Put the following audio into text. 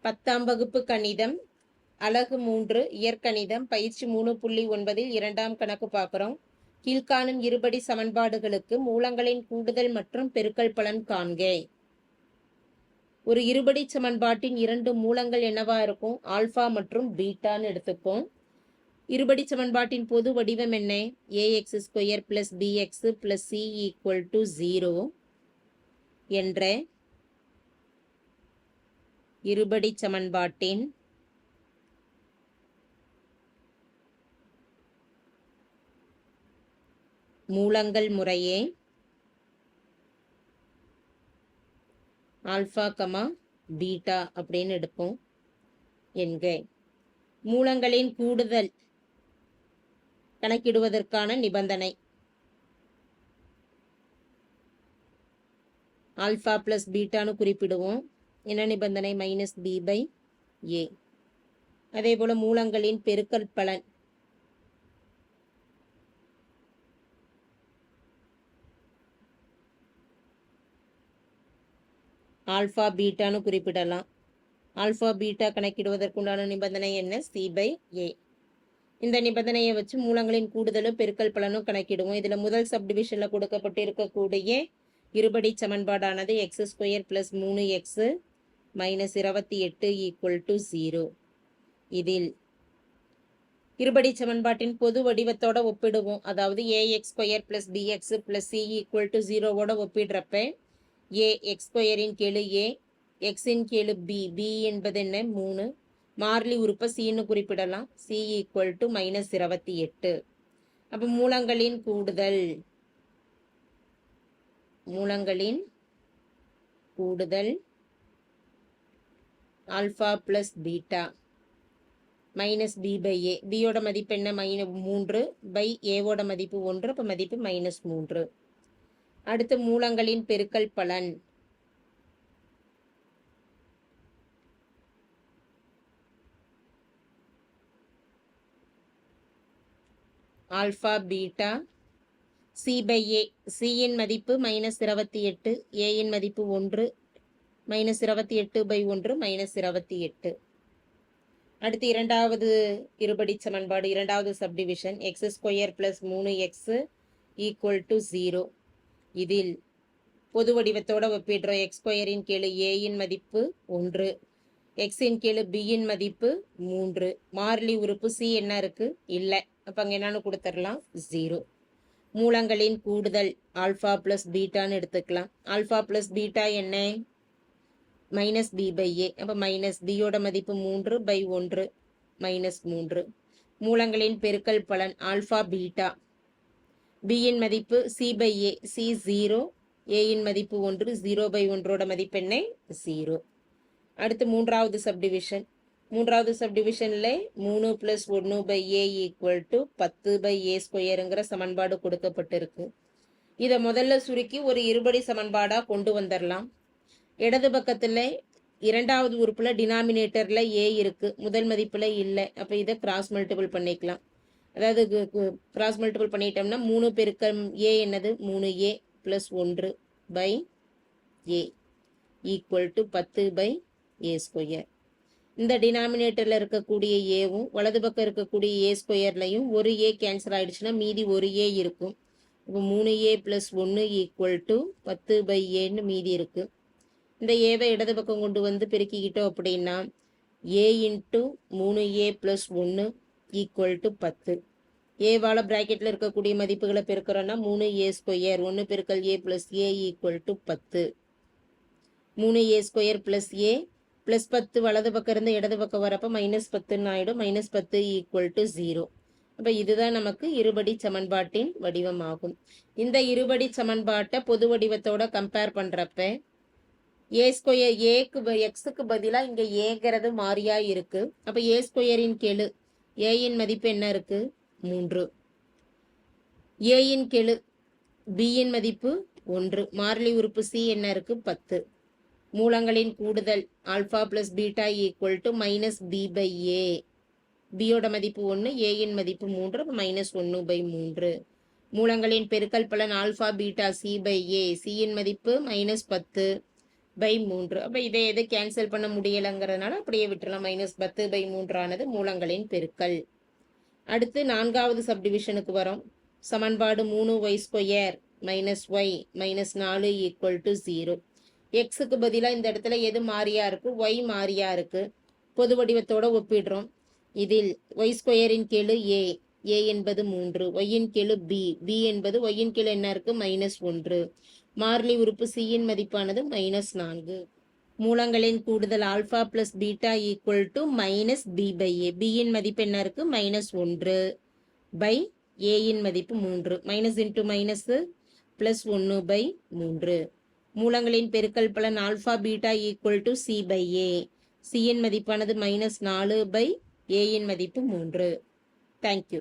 10ஆம் வகுப்பு கணிதம் அலகு 3 இயற்கணிதம் பயிற்சி 3.9 இரண்டாம் கணக்கு பார்க்குறோம். கீழ்காணும் இருபடி சமன்பாடுகளுக்கு மூலங்களின் கூடுதல் மற்றும் பெருக்கல் பலன் காண்க. ஒரு இருபடி சமன்பாட்டின் இரண்டு மூலங்கள் என்னவா இருக்கும்? ஆல்பா மற்றும் பீட்டான்னு எடுத்துப்போம். இருபடி சமன்பாட்டின் பொது வடிவம் என்ன? ax² + bx + c = 0 என்ற இருபடி சமன்பாட்டின் மூலங்கள் முறையே ஆல்பா, பீட்டா அப்படின்னு எடுப்போம் என்க. மூலங்களின் கூடுதல் கணக்கிடுவதற்கான நிபந்தனை ஆல்பா பிளஸ் பீட்டான்னு குறிப்பிடுவோம். என்ன நிபந்தனை? -b/a. அதே போல மூலங்களின் பெருக்கல் பலன் ஆல்பா பீட்டான்னு குறிப்பிடலாம். ஆல்பா பீட்டா கணக்கிடுவதற்குண்டான நிபந்தனை என்ன? c/a. இந்த நிபந்தனையை வச்சு மூலங்களின் கூடுதலும் பெருக்கல் பலனும் கணக்கிடுவோம். இதுல முதல் சப்டிவிஷன்ல கொடுக்கப்பட்டு இருக்கக்கூடிய இருபடி சமன்பாடானது x² + 3x - 28 = 0. இதில் இருபடி சமன்பாட்டின் பொது வடிவத்தோட ஒப்பிடுவோம். அதாவது ax² + bx + c = 0வோட ஒப்பிடுறப்ப ax² கீழ் a, x கீழ் b, b என்பது என்ன? 3. மாறிலி உறுப்பை cன்னு குறிப்பிடலாம். c = -28. அப்போ மூலங்களின் கூடுதல் ஆல்பா பிளஸ் பீட்டா -b/a. b-யோட மதிப்பு என்ன? -3/a-வோட மதிப்பு 1. அப்போ மதிப்பு -3. அடுத்து மூலங்களின் பெருக்கல் பலன் ஆல்பா பீட்டா c/a. c-யின் மதிப்பு -28, a-யின் மதிப்பு 1, -28/1 -28. அடுத்து இரண்டாவது இருபடி சமன்பாடு, இரண்டாவது சப்டிவிஷன் x² + 3x = 0. இதில் பொது வடிவத்தோட ஒப்பிடுறோம். x² கீழ் a-யின் மதிப்பு 1, x கீழ் b-யின் மதிப்பு 3. மாறிலி உறுப்பு c என்ன இருக்கு? இல்லை. அப்போ அங்கே என்னன்னு கொடுத்துடலாம்? 0. மூலங்களின் கூடுதல் ஆல்பா பிளஸ் பீட்டான்னு எடுத்துக்கலாம். ஆல்பா பிளஸ் பீட்டா என்ன? -b/a. அப்போ -b-யோட மதிப்பு 3/1 -3. மூலங்களின் பெருக்கல் பலன் ஆல்பா பீட்டா. b-யின் மதிப்பு c/a, c 0, a-யின் மதிப்பு 1, 0/1ஓட மதிப்பு என்ன? 0. அடுத்து மூன்றாவது சப்டிவிஷன்ல 3 + 1/a = 10/a² சமன்பாடு கொடுக்கப்பட்டிருக்கு. இதை முதல்ல சுருக்கி ஒரு இருபடி சமன்பாடா கொண்டு வந்துடலாம். இடது பக்கத்துல இரண்டாவது உறுப்புல டினாமினேட்டர்ல a இருக்கு, முதல் மதிப்புல இல்லை. அப்ப இதை கிராஸ் மல்டிபிள் பண்ணிக்கலாம். அதாவது கிராஸ் மல்டிபிள் பண்ணிட்டோம்னா 3 பெருக்கல் a என்னது? 3a + 1/a = 10/a². இந்த டினாமினேட்டர்ல இருக்கக்கூடிய ஏவும் வலது பக்கம் இருக்கக்கூடிய a²லையும் ஒரு a கேன்சல் ஆயிடுச்சுன்னா மீதி ஒரு a இருக்கும். இப்போ 3a + 1 = 10/aன்னு மீதி இருக்கு. இந்த ஏவை இடது பக்கம் கொண்டு வந்து பெருக்கிக்கிட்டோம் அப்படின்னா a × 3a + 1 = 10. ஏவால பிராக்கெட்ல இருக்கக்கூடிய மதிப்புகளை பெருக்கிறோன்னா 3a², 1 பெருக்கல் a + a = 10. 3a² + a +10 வலது பக்கம் இருந்து இடது பக்கம் வரப்போ -10ன்னு ஆயிடும். -10 = 0. அப்போ இதுதான் நமக்கு இருபடி சமன்பாட்டின் வடிவமாகும். இந்த இருபடி சமன்பாட்டை பொது வடிவத்தோட கம்பேர் பண்றப்ப x-க்கு பதிலாக இங்க ஏங்கிறது மாறியா இருக்கு. அப்போ a² கீழ் a-யின் மதிப்பு என்ன இருக்கு? 3. a-யின் கீழ் b-யின் மதிப்பு 1. மாறிலி உறுப்பு c என்ன இருக்கு? 10. மூலங்களின் கூடுதல் ஆல்பா பிளஸ் பீட்டா = -b/a. b-யோட மதிப்பு 1, a-யின் மதிப்பு 3. அப்போ -1/3. மூலங்களின் பெருக்கல் பலன் ஆல்பா பீட்டா c/a. c-யின் மதிப்பு -10, பை 3. அப்போ இதை எது கேன்சல் பண்ண முடியலைங்கிறதுனால அப்படியே விட்டுறலாம். -10/3 ஆனது மூலங்களின் பெருக்கல். அடுத்து 4வது சப்டிவிஷனுக்கு வரோம். சமன்பாடு 3y² - y - 4 = 0. எக்ஸுக்கு பதிலாக இந்த இடத்துல எது மாறியா இருக்கு? ஒய் மாறியா இருக்கு. பொது வடிவத்தோட ஒப்பிடுறோம். இதில் y² கீழ் a, a என்பது 3, y கீழ் b, b என்பது y கீழ் என்ன இருக்கு? -1. மாறிலி உறுப்பு c இன் மதிப்பானது -4. மூலங்களின் கூடுதல் alpha plus beta equal to -b/a. b இன் மதிப்பு என்ன இருக்கு? -1 பை a இன் மதிப்பு 3. Minus into minus plus 1/3. மூலங்களின் பெருக்கல் பலன் alpha beta equal to c/a. c இன் மதிப்பானது -4 பை a இன் மதிப்பு 3. தேங்க்யூ.